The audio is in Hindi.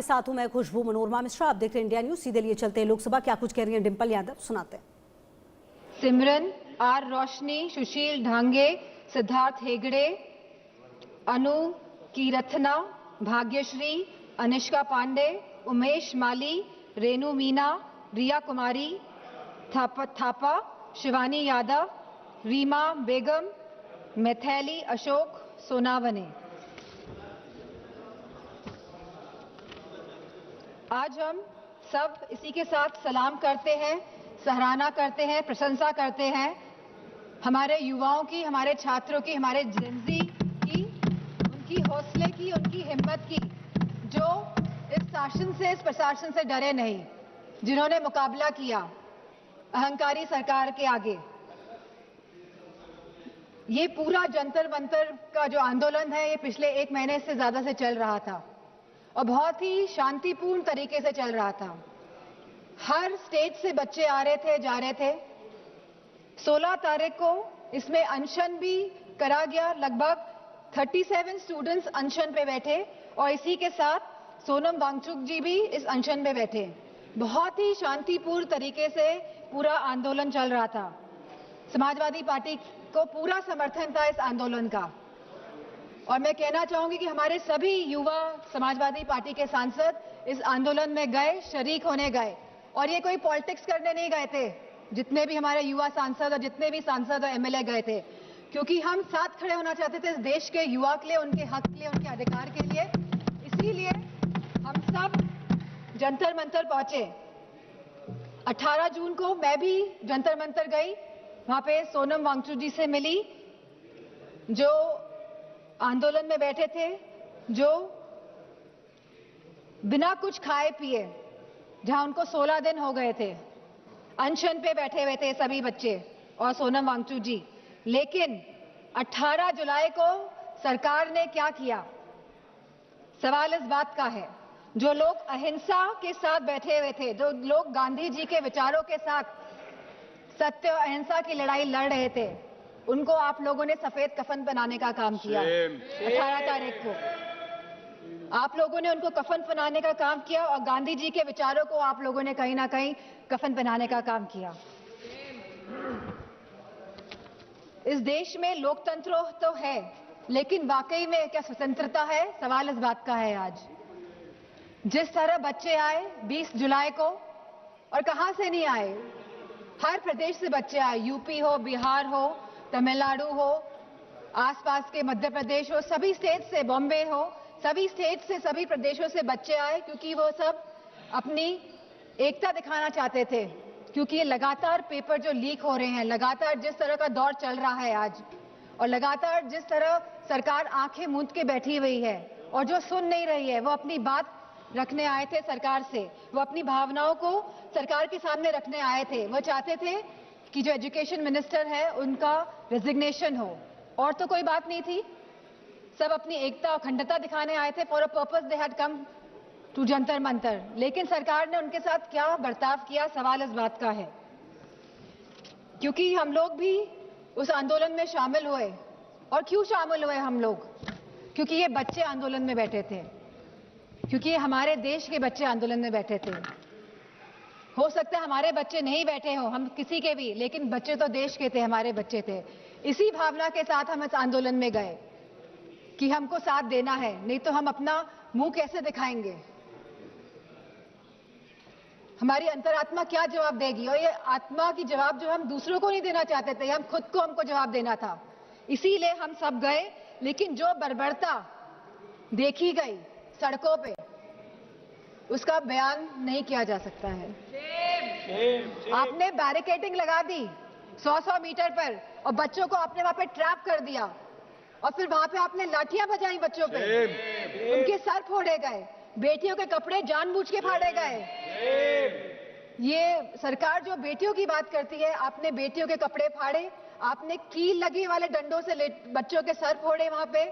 साथ हूं मैं खुशबू मनोरमा मिश्रा। आप देख रहे हैं इंडिया न्यूज। सीधे लिए चलते हैं लोकसभा। क्या कुछ कह रही हैं डिंपल यादव, सुनाते हैं। सिमरन आर रोशनी, सुशील ढांगे, सिद्धार्थ हेगड़े, अनु कीरथना, भाग्यश्री, अनिष्का पांडे, उमेश माली, रेनू मीना, रिया कुमारी थापा, शिवानी यादव, रीमा बेगम, मैथैली अशोक सोनावने। आज हम सब इसी के साथ सलाम करते हैं, सराहना करते हैं, प्रशंसा करते हैं हमारे युवाओं की, हमारे छात्रों की, हमारे जेनजी की, उनकी हौसले की, उनकी हिम्मत की, जो इस शासन से, इस प्रशासन से डरे नहीं, जिन्होंने मुकाबला किया अहंकारी सरकार के आगे। ये पूरा जंतर मंतर का जो आंदोलन है, ये पिछले 1 महीने से ज्यादा से चल रहा था और बहुत ही शांतिपूर्ण तरीके से चल रहा था। हर स्टेट से बच्चे आ रहे थे, जा रहे थे। 16 तारीख को इसमें अनशन भी करा गया। लगभग 37 स्टूडेंट्स अनशन पे बैठे और इसी के साथ सोनम वांगचुक जी भी इस अनशन पे बैठे। बहुत ही शांतिपूर्ण तरीके से पूरा आंदोलन चल रहा था। समाजवादी पार्टी को पूरा समर्थन था इस आंदोलन का। और मैं कहना चाहूंगी कि हमारे सभी युवा समाजवादी पार्टी के सांसद इस आंदोलन में गए, शरीक होने गए, और ये कोई पॉलिटिक्स करने नहीं गए थे। जितने भी हमारे युवा सांसद और जितने भी सांसद और एमएलए गए थे, क्योंकि हम साथ खड़े होना चाहते थे इस देश के युवा के लिए, उनके हक के लिए, उनके अधिकार के लिए। इसीलिए हम सब जंतर मंतर पहुंचे। 18 जून को मैं भी जंतर मंतर गई, वहां पे सोनम वांगचुक जी से मिली, जो आंदोलन में बैठे थे, जो बिना कुछ खाए पिए, जहां उनको 16 दिन हो गए थे, अनशन पे बैठे हुए थे सभी बच्चे और सोनम वांगचुक जी। लेकिन 18 जुलाई को सरकार ने क्या किया? सवाल इस बात का है, जो लोग अहिंसा के साथ बैठे हुए थे, जो लोग गांधी जी के विचारों के साथ सत्य और अहिंसा की लड़ाई लड़ रहे थे, उनको आप लोगों ने सफेद कफन पहनाने का काम किया। 18 तारीख को आप लोगों ने उनको कफन पहनाने का काम किया और गांधी जी के विचारों को आप लोगों ने कहीं ना कहीं कफन पहनाने का काम किया। इस देश में लोकतंत्र तो है, लेकिन वाकई में क्या स्वतंत्रता है? सवाल इस बात का है आज। जिस तरह बच्चे आए 20 जुलाई को, और कहां से नहीं आए, हर प्रदेश से बच्चे आए, यूपी हो, बिहार हो, तमिलनाडु हो, आसपास के मध्य प्रदेश हो, सभी स्टेट से, बॉम्बे हो, सभी स्टेट से, सभी प्रदेशों से बच्चे आए, क्योंकि वो सब अपनी एकता दिखाना चाहते थे। क्योंकि ये लगातार पेपर जो लीक हो रहे हैं, लगातार जिस तरह का दौर चल रहा है आज, और लगातार जिस तरह सरकार आंखें मूंद के बैठी हुई है और जो सुन नहीं रही है, वो अपनी बात रखने आए थे सरकार से, वो अपनी भावनाओं को सरकार के सामने रखने आए थे। वो चाहते थे कि जो एजुकेशन मिनिस्टर है उनका रेजिग्नेशन हो, और तो कोई बात नहीं थी। सब अपनी एकता और अखंडता दिखाने आए थे। For a purpose they had come to Jantar Mantar. लेकिन सरकार ने उनके साथ क्या बर्ताव किया, सवाल इस बात का है। क्योंकि हम लोग भी उस आंदोलन में शामिल हुए। और क्यों शामिल हुए हम लोग? क्योंकि ये बच्चे आंदोलन में बैठे थे, क्योंकि हमारे देश के बच्चे आंदोलन में बैठे थे। हो सकता है हमारे बच्चे नहीं बैठे हो, हम किसी के भी, लेकिन बच्चे तो देश के थे, हमारे बच्चे थे। इसी भावना के साथ हम इस आंदोलन में गए कि हमको साथ देना है, नहीं तो हम अपना मुंह कैसे दिखाएंगे? हमारी अंतरात्मा क्या जवाब देगी? और ये आत्मा की जवाब जो हम दूसरों को नहीं देना चाहते थे, हम खुद को, हमको जवाब देना था। इसीलिए हम सब गए। लेकिन जो बर्बरता देखी गई सड़कों पे, उसका बयान नहीं किया जा सकता है। आपने बैरिकेडिंग लगा दी 100-100 मीटर पर, और बच्चों को आपने वहां पे ट्रैप कर दिया, और फिर वहां पे आपने लाठियां बजाई बच्चों पे, उनके सर फोड़े गए, बेटियों के कपड़े जानबूझ के फाड़े गए। ये सरकार जो बेटियों की बात करती है, आपने बेटियों के कपड़े फाड़े, आपने कील लगी वाले डंडों से बच्चों के सर फोड़े वहां पे।